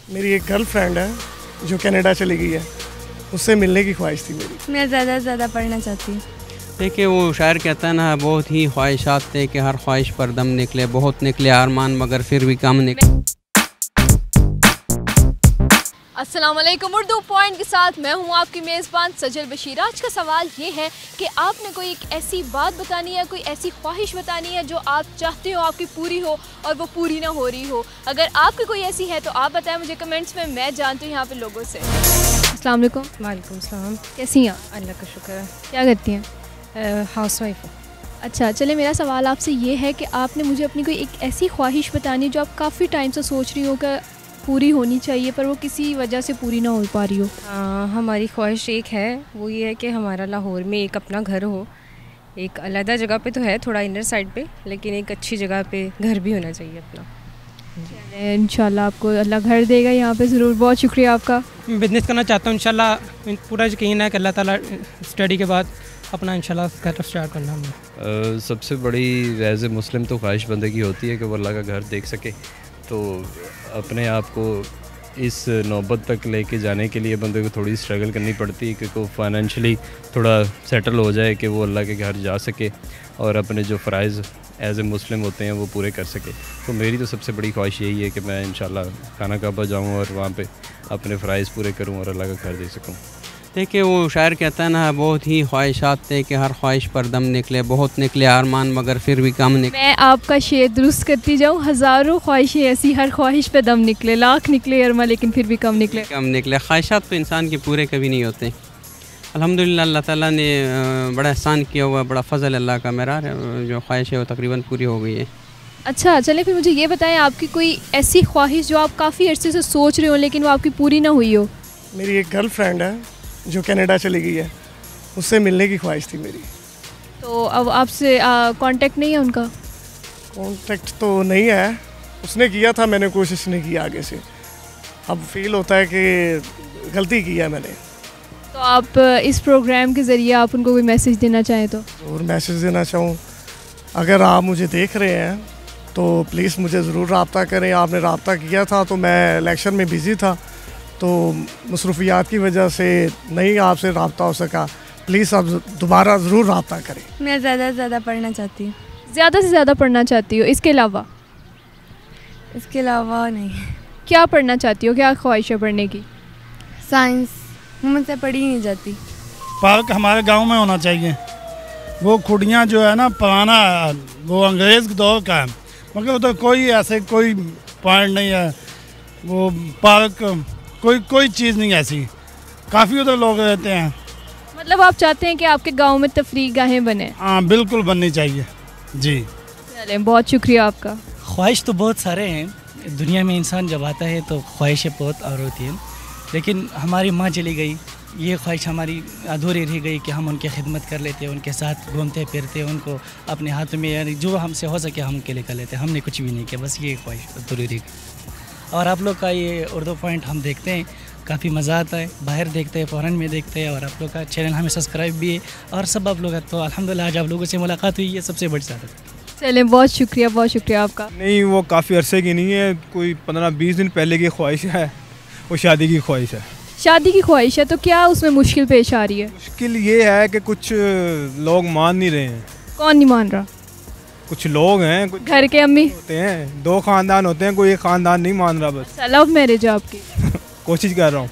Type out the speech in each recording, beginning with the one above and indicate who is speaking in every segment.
Speaker 1: मेरी एक girl friend है जो कनाडा चली गई है, उससे मिलने की ख्वाहिश थी मेरी।
Speaker 2: मैं ज़्यादा से ज़्यादा पढ़ना चाहती हूँ।
Speaker 3: देखिए वो शायर कहता है ना, बहुत ही ख्वाहिशात थे कि हर ख्वाहिश पर दम निकले, बहुत निकले अरमान मगर फिर भी कम निकले।
Speaker 4: अस्सलाम वालेकुम। उर्दू पॉइंट के साथ मैं हूँ आपकी मेज़बान सजल बशीर। आज का सवाल ये है कि आपने कोई एक ऐसी बात बतानी है, कोई ऐसी ख्वाहिश बतानी है जो आप चाहते हो आपकी पूरी हो और वो पूरी ना हो रही हो। अगर आपकी कोई ऐसी है तो आप बताएं मुझे कमेंट्स में, मैं जानती हूँ यहाँ पे लोगों से। अस्सलाम वालेकुम।
Speaker 2: वालेकुम सलाम।
Speaker 4: कैसी हैं आप?
Speaker 2: अल्लाह का शुक्र है।
Speaker 4: क्या करती हैं?
Speaker 2: हाउस वाइफ हूँ।
Speaker 4: अच्छा, चले मेरा सवाल आपसे ये है कि आपने मुझे अपनी कोई एक ऐसी ख्वाहिश बतानी है जो आप काफ़ी टाइम से सोच रही हो कि पूरी होनी चाहिए पर वो किसी वजह से पूरी ना हो पा रही हो।
Speaker 2: हमारी ख्वाहिश एक है, वो ये है कि हमारा लाहौर में एक अपना घर हो। एक अलग जगह पे तो है, थोड़ा इनर साइड पे, लेकिन एक अच्छी जगह पे घर भी होना चाहिए अपना।
Speaker 4: इंशाल्लाह आपको अल्लाह घर देगा यहाँ पे ज़रूर। बहुत शुक्रिया आपका।
Speaker 5: बिज़नेस करना चाहता हूँ इंशाल्लाह, पूरा यकीन है कि अल्लाह ताला स्टडी के बाद अपना इंशाल्लाह घर स्टार्ट करना है।
Speaker 6: सबसे बड़ी एज ए मुस्लिम तो ख्वाहिश बंदे की होती है कि वो अल्लाह का घर देख सके। तो अपने आप को इस नौबत तक लेके जाने के लिए बंदे को थोड़ी स्ट्रगल करनी पड़ती है कि वो फाइनेंशियली थोड़ा सेटल हो जाए कि वो अल्लाह के घर जा सके और अपने जो फ़राइज़ एज ए मुस्लिम होते हैं वो पूरे कर सके। तो मेरी तो सबसे बड़ी ख्वाहिश यही है कि मैं इंशाल्लाह खाना काबा जाऊँ और वहाँ पे अपने फ़राइज़ पूरे करूँ और अल्लाह का घर दे सकूँ।
Speaker 3: देखिए वो शायर कहता है ना, बहुत ही ख्वाहिशात थे कि हर ख्वाहिश पर दम निकले, बहुत निकले अरमान मगर फिर भी कम निकले।
Speaker 4: मैं आपका शेर दुरुस्त करती जाऊँ, हज़ारों ख्वाहिशें ऐसी, हर ख्वाहिश पे दम निकले, लाख निकले अरमान लेकिन फिर भी कम निकले।
Speaker 3: ख्वाहिशात तो इंसान के पूरे कभी नहीं होते। अल्हम्दुलिल्लाह अल्लाह ताला ने बड़ा एहसान किया हुआ, बड़ा फ़ज़ल अल्लाह का। मेरा जो ख्वाहिश है वो तकरीबन पूरी हो गई है।
Speaker 4: अच्छा, चले फिर मुझे ये बताएं आपकी कोई ऐसी ख्वाहिश जो आप काफ़ी अर्से से सोच रहे हो लेकिन वो आपकी पूरी ना हुई हो।
Speaker 1: मेरी एक गर्ल फ्रेंड है जो कनाडा चली गई है, उससे मिलने की ख्वाहिश थी मेरी।
Speaker 4: तो अब आपसे कांटेक्ट नहीं है उनका?
Speaker 1: कांटेक्ट तो नहीं है, उसने किया था, मैंने कोशिश नहीं की आगे से। अब फील होता है कि गलती की है मैंने।
Speaker 4: तो आप इस प्रोग्राम के ज़रिए आप उनको कोई मैसेज देना चाहें तो?
Speaker 1: और मैसेज देना चाहूँ, अगर आप मुझे देख रहे हैं तो प्लीज़ मुझे ज़रूर रब्ता करें। आपने रब्ता किया था तो मैं इलेक्शन में बिज़ी था, तो मसरूफियात की वजह से नहीं आपसे रब्ता हो सका। प्लीज़ आप दोबारा ज़रूर रब्ता करें।
Speaker 2: मैं ज़्यादा से ज़्यादा पढ़ना चाहती हूँ।
Speaker 4: ज़्यादा से ज़्यादा पढ़ना चाहती हो? इसके अलावा
Speaker 2: नहीं।
Speaker 4: क्या पढ़ना चाहती हो? क्या ख्वाहिश है पढ़ने की?
Speaker 2: साइंस मुझसे पढ़ी नहीं जाती।
Speaker 7: पार्क हमारे गांव में होना चाहिए। वो खुड़ियाँ जो है ना, पुराना वो अंग्रेज़ के दौर का है, मगर उधर कोई ऐसे कोई पॉइंट नहीं है। वो पार्क कोई चीज़ नहीं ऐसी, काफ़ी उधर लोग रहते हैं।
Speaker 4: मतलब आप चाहते हैं कि आपके गांव में तफरीह गाहें बने?
Speaker 7: हाँ बिल्कुल बननी चाहिए जी।
Speaker 4: चलें, बहुत शुक्रिया आपका।
Speaker 8: ख्वाहिश तो बहुत सारे हैं दुनिया में, इंसान जब आता है तो ख्वाहिशें बहुत और होती हैं, लेकिन हमारी माँ चली गई, ये ख्वाहिश हमारी अधूरी रह गई कि हम उनकी खिदमत कर लेते, उनके साथ घूमते फिरते, उनको अपने हाथों में यानी जो हमसे हो सके हम उनके लिए कर लेते। हमने कुछ भी नहीं किया, बस ये ख्वाहिश अधूरी रह गई। और आप लोग का ये उर्दू पॉइंट हम देखते हैं, काफ़ी मज़ा आता है, बाहर देखते हैं, फ़ौरन में देखते हैं, और आप लोग का चैनल हमें सब्सक्राइब भी है और सब आप लोग का। तो अल्हम्दुलिल्लाह आज आप लोगों से मुलाकात हुई, ये सबसे बड़ी सादत है।
Speaker 4: चलें, बहुत शुक्रिया आपका।
Speaker 9: नहीं, वो काफ़ी अरसे की नहीं है, कोई 15-20 दिन पहले की ख्वाहिश है, वो शादी की ख्वाहिश है।
Speaker 4: शादी की ख्वाहिश है, तो क्या उसमें मुश्किल पेश आ रही है?
Speaker 9: मुश्किल ये है कि कुछ लोग मान नहीं रहे हैं।
Speaker 4: कौन नहीं मान रहा?
Speaker 9: कुछ लोग हैं, कुछ
Speaker 4: घर के अम्मी
Speaker 9: होते हैं, 2 ख़ानदान होते हैं, कोई एक ख़ानदान नहीं मान रहा। बस
Speaker 4: लव मैरिज है आपकी?
Speaker 9: कोशिश कर रहा हूँ।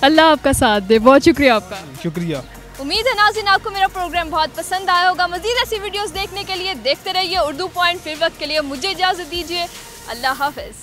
Speaker 4: अल्लाह आपका साथ दे। बहुत शुक्रिया आपका।
Speaker 9: शुक्रिया।
Speaker 4: उम्मीद है नाज़रीन आपको मेरा प्रोग्राम बहुत पसंद आया होगा। मज़ीद ऐसी वीडियोस देखने के लिए देखते रहिए उर्दू पॉइंट। फिर वक्त के लिए मुझे इजाज़त दीजिए। अल्लाह हाफ़िज़।